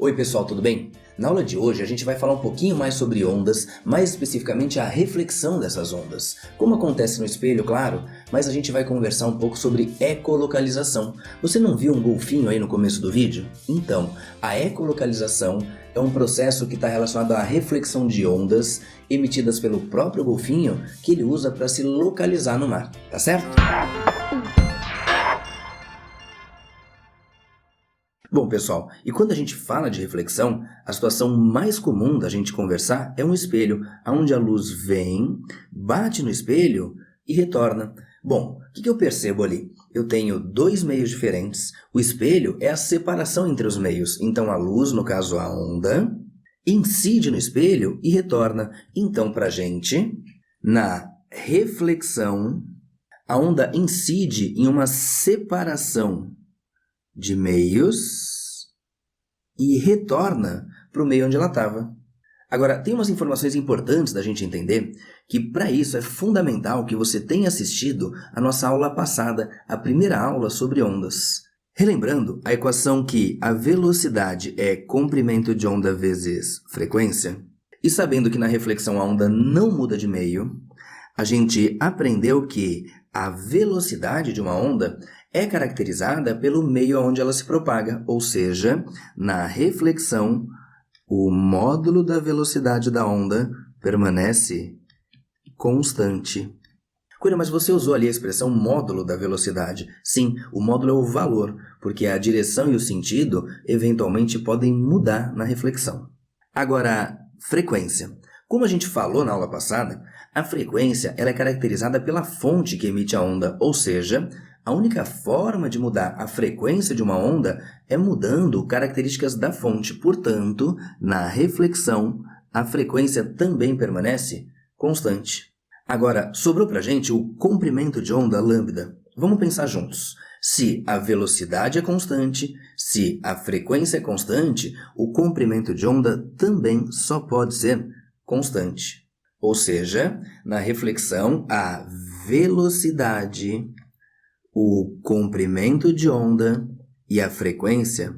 Oi pessoal, tudo bem? Na aula de hoje a gente vai falar um pouquinho mais sobre ondas, mais especificamente a reflexão dessas ondas. Como acontece no espelho, claro, mas a gente vai conversar um pouco sobre ecolocalização. Você não viu um golfinho aí no começo do vídeo? Então, a ecolocalização é um processo que está relacionado à reflexão de ondas emitidas pelo próprio golfinho que ele usa para se localizar no mar, tá certo? Bom, pessoal, e quando a gente fala de reflexão, a situação mais comum da gente conversar é um espelho, onde a luz vem, bate no espelho e retorna. Bom, o que eu percebo ali? Eu tenho dois meios diferentes. O espelho é a separação entre os meios. Então, a luz, no caso a onda, incide no espelho e retorna. Então, para a gente, na reflexão, a onda incide em uma separação de meios e retorna para o meio onde ela estava. Agora, tem umas informações importantes da gente entender que para isso é fundamental que você tenha assistido a nossa aula passada, a primeira aula sobre ondas. Relembrando a equação que a velocidade é comprimento de onda vezes frequência, e sabendo que na reflexão a onda não muda de meio, a gente aprendeu que a velocidade de uma onda é caracterizada pelo meio onde ela se propaga, ou seja, na reflexão, o módulo da velocidade da onda permanece constante. Cuida, mas você usou ali a expressão módulo da velocidade. Sim, o módulo é o valor, porque a direção e o sentido eventualmente podem mudar na reflexão. Agora, frequência. Como a gente falou na aula passada, a frequência ela é caracterizada pela fonte que emite a onda, ou seja, a única forma de mudar a frequência de uma onda é mudando características da fonte. Portanto, na reflexão, a frequência também permanece constante. Agora, sobrou para a gente o comprimento de onda lambda. Vamos pensar juntos. Se a velocidade é constante, se a frequência é constante, o comprimento de onda também só pode ser constante. Ou seja, na reflexão, a velocidade, o comprimento de onda e a frequência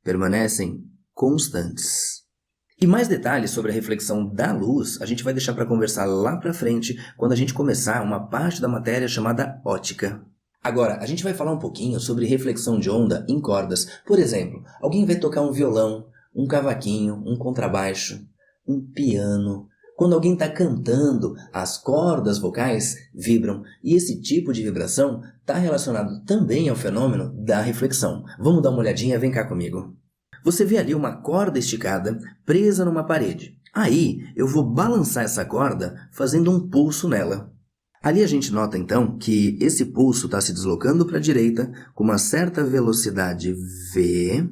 permanecem constantes. E mais detalhes sobre a reflexão da luz a gente vai deixar para conversar lá para frente quando a gente começar uma parte da matéria chamada ótica. Agora, a gente vai falar um pouquinho sobre reflexão de onda em cordas. Por exemplo, alguém vai tocar um violão, um cavaquinho, um contrabaixo, um piano. Quando alguém está cantando, as cordas vocais vibram e esse tipo de vibração está relacionado também ao fenômeno da reflexão. Vamos dar uma olhadinha? Vem cá comigo. Você vê ali uma corda esticada presa numa parede. Aí eu vou balançar essa corda fazendo um pulso nela. Ali a gente nota então que esse pulso está se deslocando para a direita com uma certa velocidade v.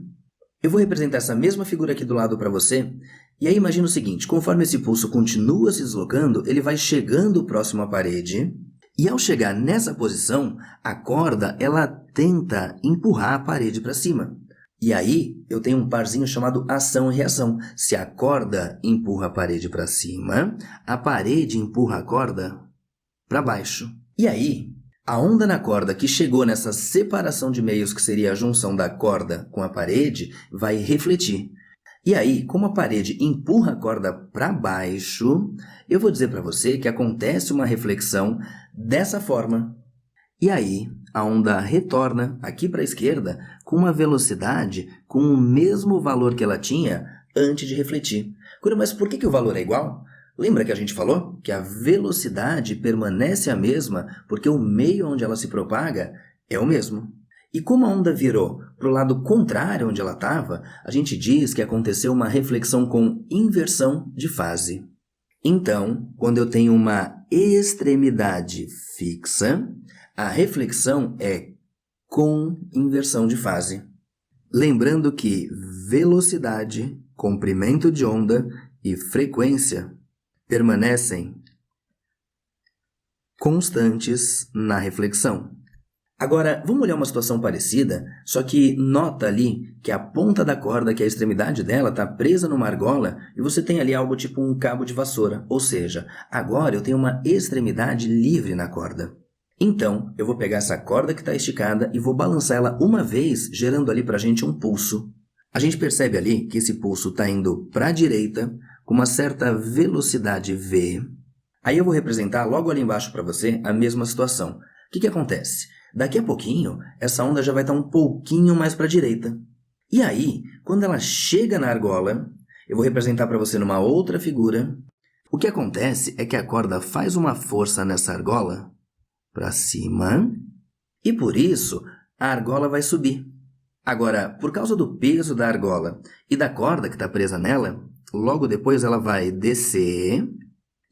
Eu vou representar essa mesma figura aqui do lado para você. E aí imagina o seguinte, conforme esse pulso continua se deslocando, ele vai chegando próximo à parede, e ao chegar nessa posição, a corda ela tenta empurrar a parede para cima. E aí eu tenho um parzinho chamado ação e reação. Se a corda empurra a parede para cima, a parede empurra a corda para baixo. E aí, a onda na corda que chegou nessa separação de meios, que seria a junção da corda com a parede, vai refletir. E aí, como a parede empurra a corda para baixo, eu vou dizer para você que acontece uma reflexão dessa forma. E aí, a onda retorna aqui para a esquerda com uma velocidade com o mesmo valor que ela tinha antes de refletir. Mas por que o valor é igual? Lembra que a gente falou que a velocidade permanece a mesma porque o meio onde ela se propaga é o mesmo. E como a onda virou para o lado contrário onde ela estava, a gente diz que aconteceu uma reflexão com inversão de fase. Então, quando eu tenho uma extremidade fixa, a reflexão é com inversão de fase. Lembrando que velocidade, comprimento de onda e frequência permanecem constantes na reflexão. Agora, vamos olhar uma situação parecida, só que nota ali que a ponta da corda, que é a extremidade dela, está presa numa argola e você tem ali algo tipo um cabo de vassoura. Ou seja, agora eu tenho uma extremidade livre na corda. Então, eu vou pegar essa corda que está esticada e vou balançar ela uma vez, gerando ali para a gente um pulso. A gente percebe ali que esse pulso está indo para a direita com uma certa velocidade v. Aí eu vou representar logo ali embaixo para você a mesma situação. O que acontece? Daqui a pouquinho, essa onda já vai estar um pouquinho mais para a direita. E aí, quando ela chega na argola, eu vou representar para você numa outra figura. O que acontece é que a corda faz uma força nessa argola para cima e por isso a argola vai subir. Agora, por causa do peso da argola e da corda que está presa nela, logo depois ela vai descer.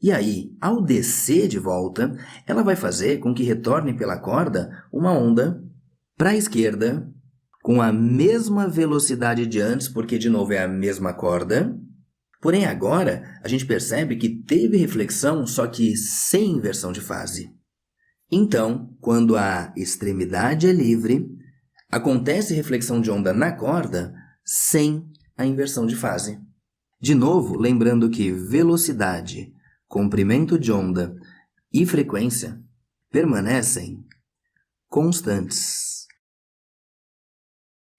E aí, ao descer de volta, ela vai fazer com que retorne pela corda uma onda para a esquerda com a mesma velocidade de antes, porque de novo é a mesma corda. Porém, agora a gente percebe que teve reflexão, só que sem inversão de fase. Então, quando a extremidade é livre, acontece reflexão de onda na corda sem a inversão de fase. De novo, lembrando que velocidade, comprimento de onda e frequência permanecem constantes.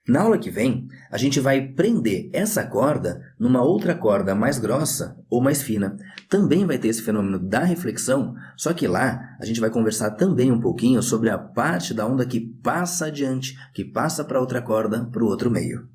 Na aula que vem, a gente vai prender essa corda numa outra corda mais grossa ou mais fina. Também vai ter esse fenômeno da reflexão, só que lá a gente vai conversar também um pouquinho sobre a parte da onda que passa adiante, que passa para outra corda, para o outro meio.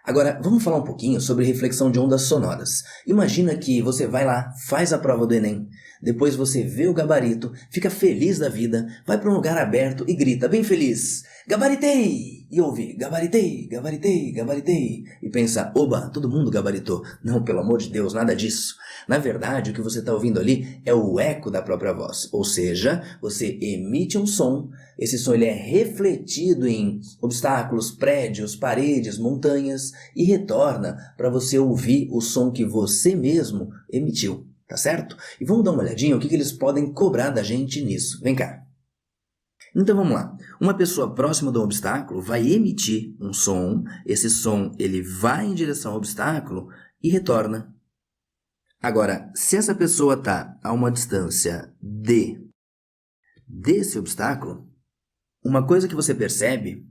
Agora, vamos falar um pouquinho sobre reflexão de ondas sonoras. Imagina que você vai lá, faz a prova do Enem, depois você vê o gabarito, fica feliz da vida, vai para um lugar aberto e grita bem feliz: "Gabaritei!" E ouve: "Gabaritei, gabaritei, gabaritei." E pensa: "Oba, todo mundo gabaritou." Não, pelo amor de Deus, nada disso. Na verdade, o que você está ouvindo ali é o eco da própria voz. Ou seja, você emite um som, esse som ele é refletido em obstáculos, prédios, paredes, montanhas e retorna para você ouvir o som que você mesmo emitiu, tá certo? E vamos dar uma olhadinha o que eles podem cobrar da gente nisso. Vem cá. Então vamos lá. Uma pessoa próxima do obstáculo vai emitir um som, esse som ele vai em direção ao obstáculo e retorna. Agora, se essa pessoa está a uma distância d desse obstáculo, uma coisa que você percebe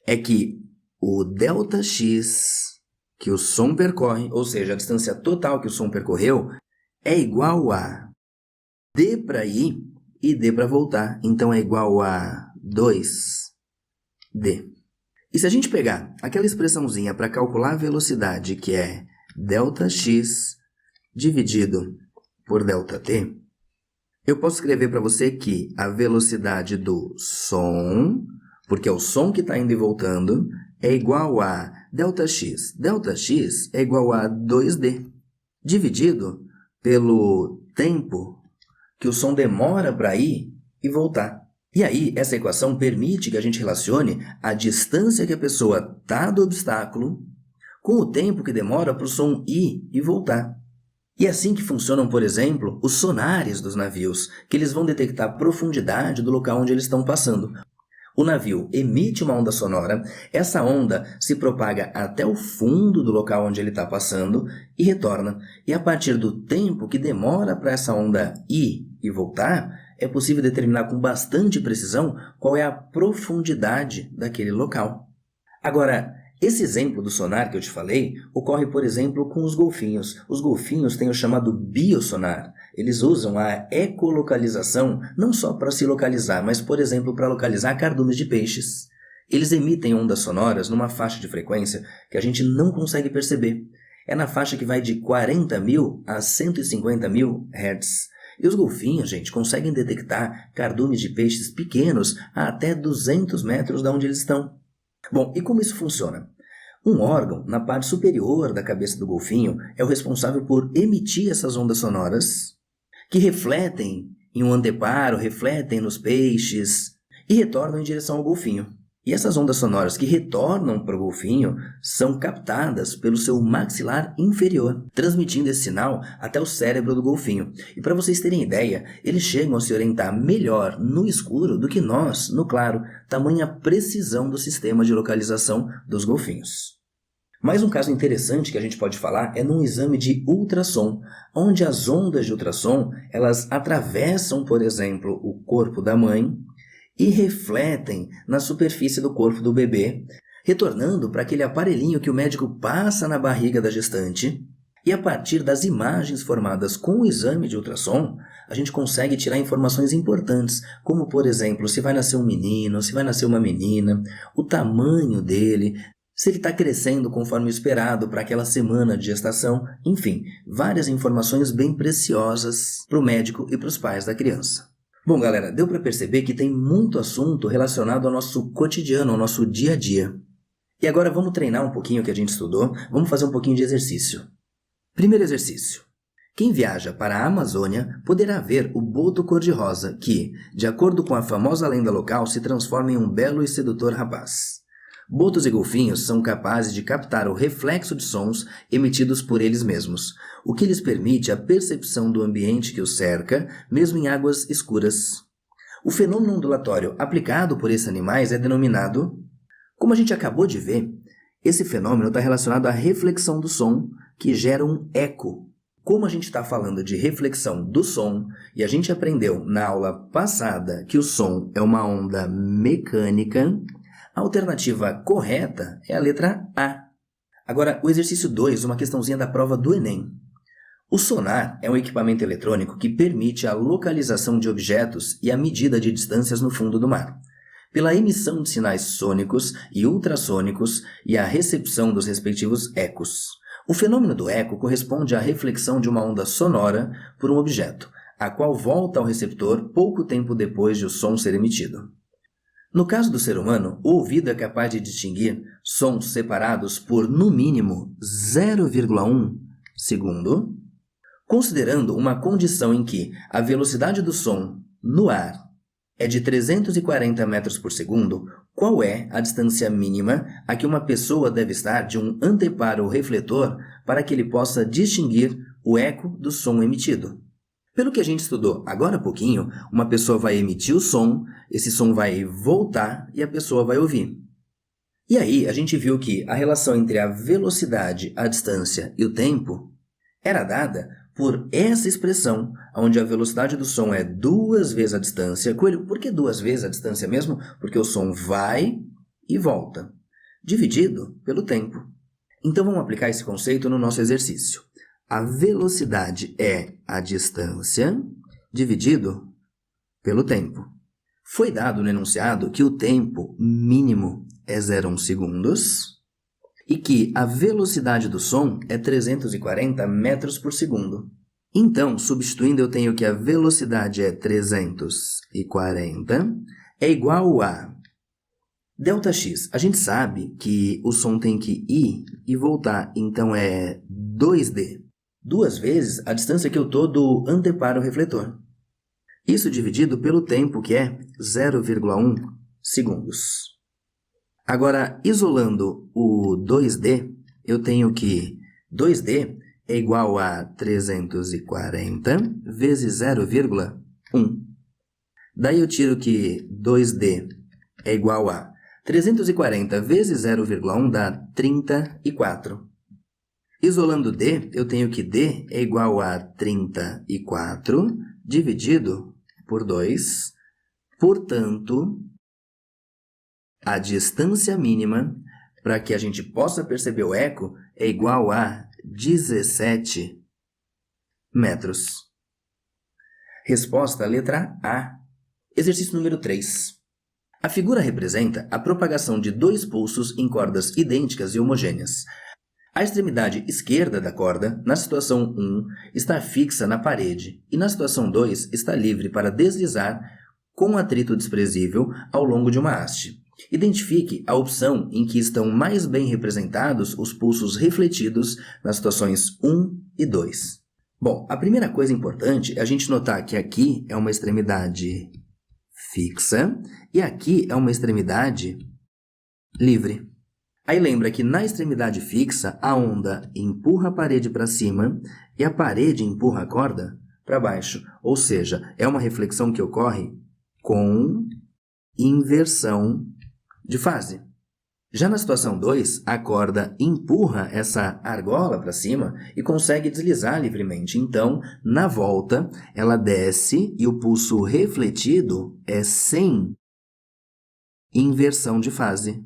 é que o ΔX que o som percorre, ou seja, a distância total que o som percorreu, é igual a d para ir e d para voltar. Então é igual a 2d. E se a gente pegar aquela expressãozinha para calcular a velocidade, que é ΔX dividido por ΔT, eu posso escrever para você que a velocidade do som, porque é o som que está indo e voltando, é igual a ΔX. ΔX é igual a 2D, dividido pelo tempo que o som demora para ir e voltar. E aí, essa equação permite que a gente relacione a distância que a pessoa está do obstáculo com o tempo que demora para o som ir e voltar. E é assim que funcionam, por exemplo, os sonares dos navios, que eles vão detectar a profundidade do local onde eles estão passando. O navio emite uma onda sonora, essa onda se propaga até o fundo do local onde ele está passando e retorna. E a partir do tempo que demora para essa onda ir e voltar, é possível determinar com bastante precisão qual é a profundidade daquele local. Agora, esse exemplo do sonar que eu te falei ocorre, por exemplo, com os golfinhos. Os golfinhos têm o chamado biosonar. Eles usam a ecolocalização não só para se localizar, mas, por exemplo, para localizar cardumes de peixes. Eles emitem ondas sonoras numa faixa de frequência que a gente não consegue perceber. É na faixa que vai de 40.000 a 150.000 Hz. E os golfinhos, gente, conseguem detectar cardumes de peixes pequenos a até 200 metros de onde eles estão. Bom, e como isso funciona? Um órgão na parte superior da cabeça do golfinho é o responsável por emitir essas ondas sonoras que refletem em um anteparo, refletem nos peixes e retornam em direção ao golfinho. E essas ondas sonoras que retornam para o golfinho são captadas pelo seu maxilar inferior, transmitindo esse sinal até o cérebro do golfinho. E para vocês terem ideia, eles chegam a se orientar melhor no escuro do que nós, no claro, tamanha precisão do sistema de localização dos golfinhos. Mais um caso interessante que a gente pode falar é num exame de ultrassom, onde as ondas de ultrassom elas atravessam, por exemplo, o corpo da mãe e refletem na superfície do corpo do bebê, retornando para aquele aparelhinho que o médico passa na barriga da gestante, e a partir das imagens formadas com o exame de ultrassom, a gente consegue tirar informações importantes, como, por exemplo, se vai nascer um menino, se vai nascer uma menina, o tamanho dele, se ele está crescendo conforme esperado para aquela semana de gestação, enfim, várias informações bem preciosas para o médico e para os pais da criança. Bom, galera, deu para perceber que tem muito assunto relacionado ao nosso cotidiano, ao nosso dia a dia. E agora vamos treinar um pouquinho o que a gente estudou, vamos fazer um pouquinho de exercício. Primeiro exercício. Quem viaja para a Amazônia poderá ver o boto cor-de-rosa que, de acordo com a famosa lenda local, se transforma em um belo e sedutor rapaz. Botos e golfinhos são capazes de captar o reflexo de sons emitidos por eles mesmos, o que lhes permite a percepção do ambiente que os cerca, mesmo em águas escuras. O fenômeno ondulatório aplicado por esses animais é denominado... Como a gente acabou de ver, esse fenômeno está relacionado à reflexão do som, que gera um eco. Como a gente está falando de reflexão do som, e a gente aprendeu na aula passada que o som é uma onda mecânica, a alternativa correta é a letra A. Agora, o exercício 2, uma questãozinha da prova do Enem. O sonar é um equipamento eletrônico que permite a localização de objetos e a medida de distâncias no fundo do mar, pela emissão de sinais sônicos e ultrassônicos e a recepção dos respectivos ecos. O fenômeno do eco corresponde à reflexão de uma onda sonora por um objeto, a qual volta ao receptor pouco tempo depois de o som ser emitido. No caso do ser humano, o ouvido é capaz de distinguir sons separados por, no mínimo, 0,1 segundo, considerando uma condição em que a velocidade do som no ar é de 340 metros por segundo. Qual é a distância mínima a que uma pessoa deve estar de um anteparo refletor para que ele possa distinguir o eco do som emitido? Pelo que a gente estudou agora há pouquinho, uma pessoa vai emitir o som, esse som vai voltar e a pessoa vai ouvir. E aí a gente viu que a relação entre a velocidade, a distância e o tempo era dada por essa expressão, onde a velocidade do som é 2 vezes a distância. Coelho, por que 2 vezes a distância mesmo? Porque o som vai e volta, dividido pelo tempo. Então vamos aplicar esse conceito no nosso exercício. A velocidade é a distância dividido pelo tempo. Foi dado no enunciado que o tempo mínimo é 0,1 segundos e que a velocidade do som é 340 metros por segundo. Então, substituindo, eu tenho que a velocidade é 340 é igual a ΔX. A gente sabe que o som tem que ir e voltar, então é 2D. 2 vezes a distância que eu estou do anteparo refletor. Isso dividido pelo tempo, que é 0,1 segundos. Agora, isolando o 2D, eu tenho que 2D é igual a 340 vezes 0,1. Daí eu tiro que 2D é igual a 340 vezes 0,1 dá 34. Isolando D, eu tenho que D é igual a 34 dividido por 2. Portanto, a distância mínima para que a gente possa perceber o eco é igual a 17 metros. Resposta letra A. Exercício número 3. A figura representa a propagação de 2 pulsos em cordas idênticas e homogêneas. A extremidade esquerda da corda, na situação 1, está fixa na parede e na situação 2 está livre para deslizar com atrito desprezível ao longo de uma haste. Identifique a opção em que estão mais bem representados os pulsos refletidos nas situações 1 e 2. Bom, a primeira coisa importante é a gente notar que aqui é uma extremidade fixa e aqui é uma extremidade livre. Aí lembra que na extremidade fixa a onda empurra a parede para cima e a parede empurra a corda para baixo. Ou seja, é uma reflexão que ocorre com inversão de fase. Já na situação 2, a corda empurra essa argola para cima e consegue deslizar livremente. Então, na volta, ela desce e o pulso refletido é sem inversão de fase.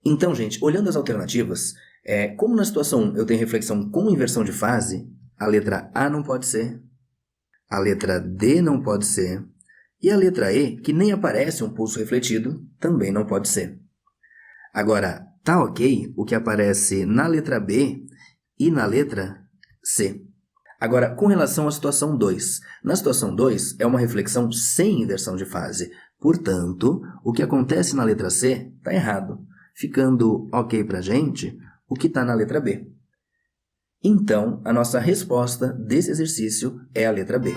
Então, gente, olhando as alternativas, como na situação 1 eu tenho reflexão com inversão de fase, a letra A não pode ser, a letra D não pode ser, e a letra E, que nem aparece um pulso refletido, também não pode ser. Agora, tá ok o que aparece na letra B e na letra C. Agora, com relação à situação 2. Na situação 2, é uma reflexão sem inversão de fase. Portanto, o que acontece na letra C está errado, ficando ok para a gente o que está na letra B. Então, a nossa resposta desse exercício é a letra B.